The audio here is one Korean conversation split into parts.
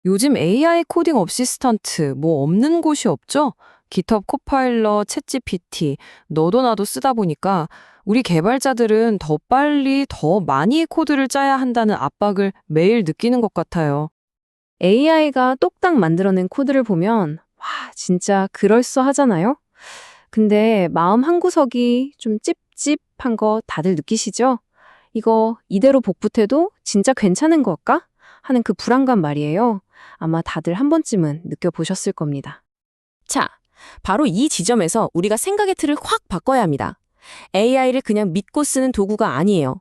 요즘 AI 코딩 어시스턴트 뭐 없는 곳이 없죠? GitHub 코파일럿, 챗GPT, 너도 나도 쓰다 보니까 우리 개발자들은 더 빨리, 더 많이 코드를 짜야 한다는 압박을 매일 느끼는 것 같아요. AI가 똑딱 만들어낸 코드를 보면 와, 진짜 그럴싸하잖아요? 근데 마음 한구석이 좀 찝찝한 거 다들 느끼시죠? 이거 이대로 복붙해도 진짜 괜찮은 걸까? 하는 그 불안감 말이에요. 아마 다들 한 번쯤은 느껴보셨을 겁니다. 자, 바로 이 지점에서 우리가 생각의 틀을 확 바꿔야 합니다. AI를 그냥 믿고 쓰는 도구가 아니에요.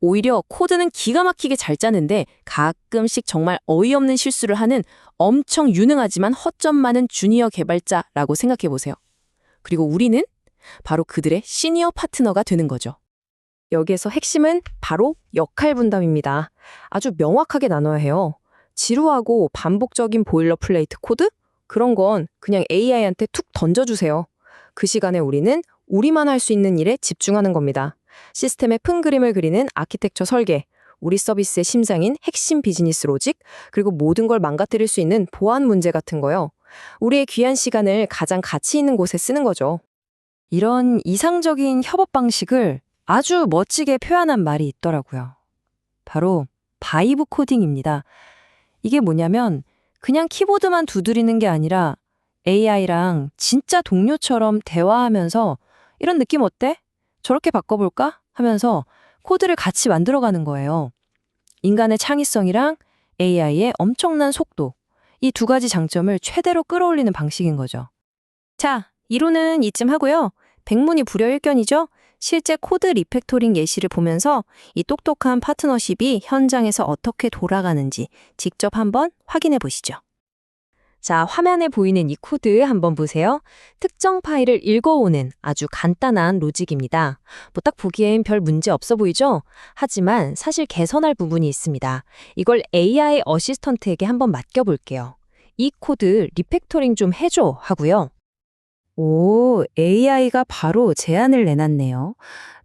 오히려 코드는 기가 막히게 잘 짜는데 가끔씩 정말 어이없는 실수를 하는 엄청 유능하지만 허점 많은 주니어 개발자라고 생각해 보세요. 그리고 우리는 바로 그들의 시니어 파트너가 되는 거죠. 여기에서 핵심은 바로 역할 분담입니다. 아주 명확하게 나눠야 해요. 지루하고 반복적인 보일러플레이트 코드? 그런 건 그냥 AI한테 툭 던져주세요. 그 시간에 우리는 우리만 할 수 있는 일에 집중하는 겁니다. 시스템의 큰 그림을 그리는 아키텍처 설계, 우리 서비스의 심장인 핵심 비즈니스 로직, 그리고 모든 걸 망가뜨릴 수 있는 보안 문제 같은 거요. 우리의 귀한 시간을 가장 가치 있는 곳에 쓰는 거죠. 이런 이상적인 협업 방식을 아주 멋지게 표현한 말이 있더라고요. 바로 바이브 코딩입니다. 이게 뭐냐면 그냥 키보드만 두드리는 게 아니라 AI랑 진짜 동료처럼 대화하면서 이런 느낌 어때? 저렇게 바꿔볼까? 하면서 코드를 같이 만들어가는 거예요. 인간의 창의성이랑 AI의 엄청난 속도, 이 두 가지 장점을 최대로 끌어올리는 방식인 거죠. 자, 이론은 이쯤 하고요. 백문이 불여일견이죠? 실제 코드 리팩토링 예시를 보면서 이 똑똑한 파트너십이 현장에서 어떻게 돌아가는지 직접 한번 확인해 보시죠. 자, 화면에 보이는 이 코드 한번 보세요. 특정 파일을 읽어오는 아주 간단한 로직입니다. 뭐 딱 보기엔 별 문제 없어 보이죠? 하지만 사실 개선할 부분이 있습니다. 이걸 AI 어시스턴트에게 한번 맡겨볼게요. 이 코드 리팩토링 좀 해줘 하고요. 오, AI가 바로 제안을 내놨네요.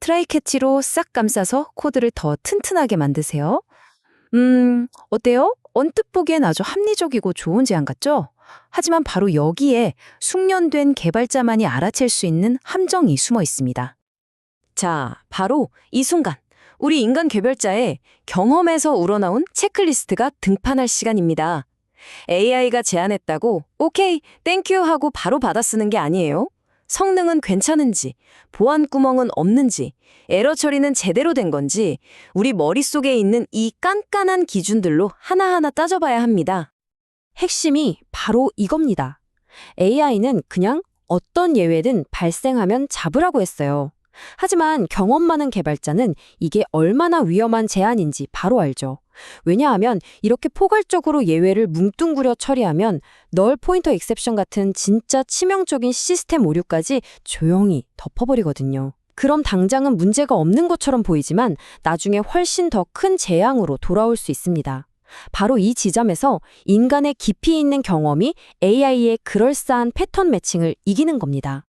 트라이 캐치로 싹 감싸서 코드를 더 튼튼하게 만드세요. 어때요? 언뜻 보기엔 아주 합리적이고 좋은 제안 같죠? 하지만 바로 여기에 숙련된 개발자만이 알아챌 수 있는 함정이 숨어 있습니다. 자, 바로 이 순간 우리 인간 개발자의 경험에서 우러나온 체크리스트가 등판할 시간입니다. AI가 제안했다고 오케이, 땡큐 하고 바로 받아 쓰는 게 아니에요. 성능은 괜찮은지, 보안 구멍은 없는지, 에러 처리는 제대로 된 건지 우리 머릿속에 있는 이 깐깐한 기준들로 하나하나 따져봐야 합니다. 핵심이 바로 이겁니다. AI는 그냥 어떤 예외든 발생하면 잡으라고 했어요. 하지만 경험 많은 개발자는 이게 얼마나 위험한 제안인지 바로 알죠. 왜냐하면 이렇게 포괄적으로 예외를 뭉뚱그려 처리하면 널 포인터 익셉션 같은 진짜 치명적인 시스템 오류까지 조용히 덮어버리거든요. 그럼 당장은 문제가 없는 것처럼 보이지만 나중에 훨씬 더 큰 재앙으로 돌아올 수 있습니다. 바로 이 지점에서 인간의 깊이 있는 경험이 AI의 그럴싸한 패턴 매칭을 이기는 겁니다.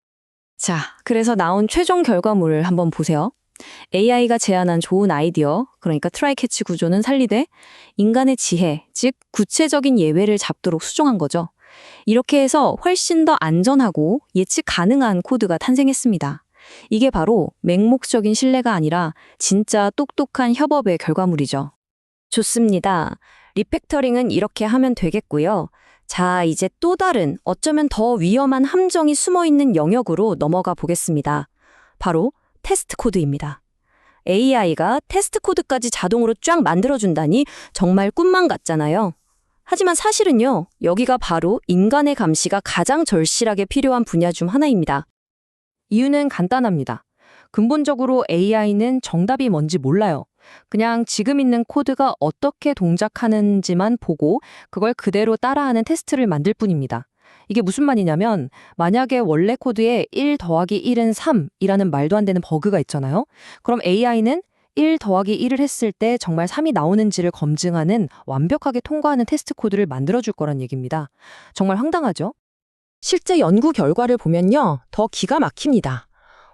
자, 그래서 나온 최종 결과물을 한번 보세요. AI가 제안한 좋은 아이디어, 그러니까 트라이 캐치 구조는 살리되 인간의 지혜, 즉 구체적인 예외를 잡도록 수정한 거죠. 이렇게 해서 훨씬 더 안전하고 예측 가능한 코드가 탄생했습니다. 이게 바로 맹목적인 신뢰가 아니라 진짜 똑똑한 협업의 결과물이죠. 좋습니다. 리팩터링은 이렇게 하면 되겠고요. 자, 이제 또 다른 어쩌면 더 위험한 함정이 숨어있는 영역으로 넘어가 보겠습니다. 바로 테스트 코드입니다. AI가 테스트 코드까지 자동으로 쫙 만들어준다니 정말 꿈만 같잖아요. 하지만 사실은요, 여기가 바로 인간의 감시가 가장 절실하게 필요한 분야 중 하나입니다. 이유는 간단합니다. 근본적으로 AI는 정답이 뭔지 몰라요. 그냥 지금 있는 코드가 어떻게 동작하는지만 보고 그걸 그대로 따라하는 테스트를 만들 뿐입니다. 이게 무슨 말이냐면 만약에 원래 코드에 1 더하기 1은 3이라는 말도 안 되는 버그가 있잖아요. 그럼 AI는 1 더하기 1을 했을 때 정말 3이 나오는지를 검증하는 완벽하게 통과하는 테스트 코드를 만들어줄 거란 얘기입니다. 정말 황당하죠? 실제 연구 결과를 보면요, 더 기가 막힙니다.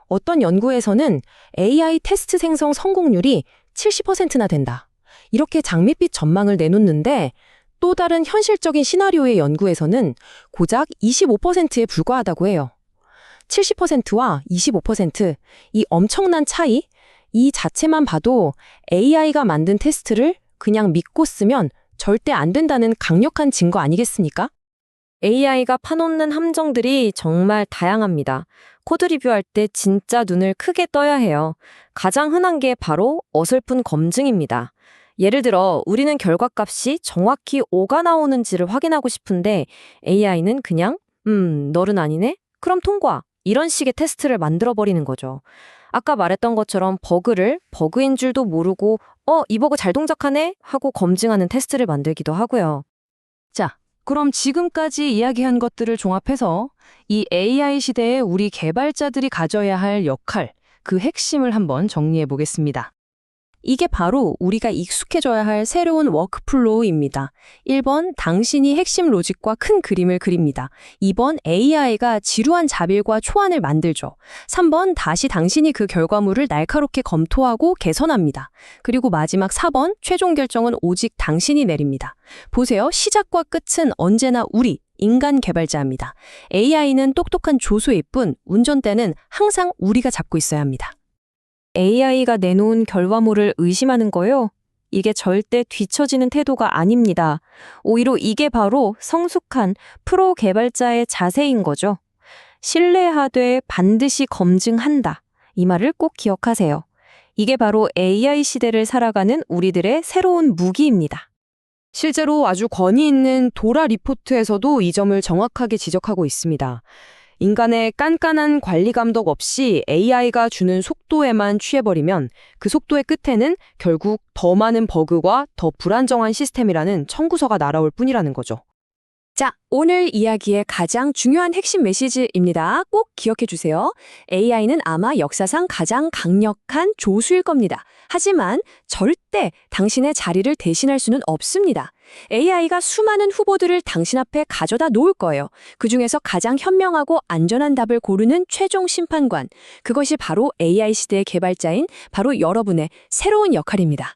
어떤 연구에서는 AI 테스트 생성 성공률이 70%나 된다. 이렇게 장밋빛 전망을 내놓는데 또 다른 현실적인 시나리오의 연구에서는 고작 25%에 불과하다고 해요. 70%와 25%, 이 엄청난 차이, 이 자체만 봐도 AI가 만든 테스트를 그냥 믿고 쓰면 절대 안 된다는 강력한 증거 아니겠습니까? AI가 파놓는 함정들이 정말 다양합니다. 코드 리뷰할 때 진짜 눈을 크게 떠야 해요. 가장 흔한 게 바로 어설픈 검증입니다. 예를 들어 우리는 결과값이 정확히 5가 나오는지를 확인하고 싶은데 AI는 그냥 널은 아니네? 그럼 통과. 이런 식의 테스트를 만들어버리는 거죠. 아까 말했던 것처럼 버그를 버그인 줄도 모르고 이 버그 잘 동작하네? 하고 검증하는 테스트를 만들기도 하고요. 자, 그럼 지금까지 이야기한 것들을 종합해서 이 AI 시대에 우리 개발자들이 가져야 할 역할, 그 핵심을 한번 정리해 보겠습니다. 이게 바로 우리가 익숙해져야 할 새로운 워크플로우입니다. 1번, 당신이 핵심 로직과 큰 그림을 그립니다. 2번, AI가 지루한 자빌과 초안을 만들죠. 3번, 다시 당신이 그 결과물을 날카롭게 검토하고 개선합니다. 그리고 마지막 4번, 최종 결정은 오직 당신이 내립니다. 보세요. 시작과 끝은 언제나 우리, 인간 개발자입니다. AI는 똑똑한 조수일 뿐, 운전대는 항상 우리가 잡고 있어야 합니다. AI가 내놓은 결과물을 의심하는 거요? 이게 절대 뒤처지는 태도가 아닙니다. 오히려 이게 바로 성숙한 프로 개발자의 자세인 거죠. 신뢰하되 반드시 검증한다. 이 말을 꼭 기억하세요. 이게 바로 AI 시대를 살아가는 우리들의 새로운 무기입니다. 실제로 아주 권위 있는 도라 리포트에서도 이 점을 정확하게 지적하고 있습니다. 인간의 깐깐한 관리 감독 없이 AI가 주는 속도에만 취해버리면 그 속도의 끝에는 결국 더 많은 버그와 더 불안정한 시스템이라는 청구서가 날아올 뿐이라는 거죠. 자, 오늘 이야기의 가장 중요한 핵심 메시지입니다. 꼭 기억해 주세요. AI는 아마 역사상 가장 강력한 조수일 겁니다. 하지만 절대 당신의 자리를 대신할 수는 없습니다. AI가 수많은 후보들을 당신 앞에 가져다 놓을 거예요. 그중에서 가장 현명하고 안전한 답을 고르는 최종 심판관. 그것이 바로 AI 시대의 개발자인 바로 여러분의 새로운 역할입니다.